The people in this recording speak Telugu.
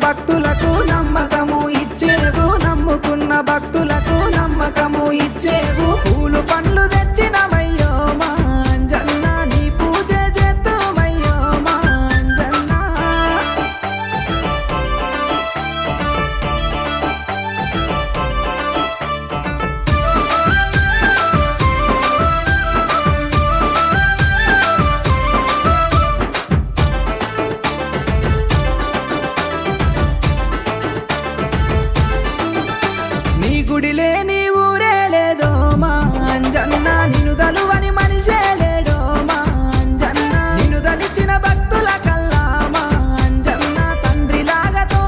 భక్తులకు నమ్మకము ఇచ్చేవు, నమ్ముకున్న భక్తులకు నమ్మకము ఇచ్చేవు. పూలు పండ్లు తెచ్చినవయ్యో మా అంజన్న, నీ పూజ చేద్దుమయ్యో మా అంజన్న. నీ గుడి లేని ఊరే లేదో మా అంజన్న, నిన్ను దలువని మనిషే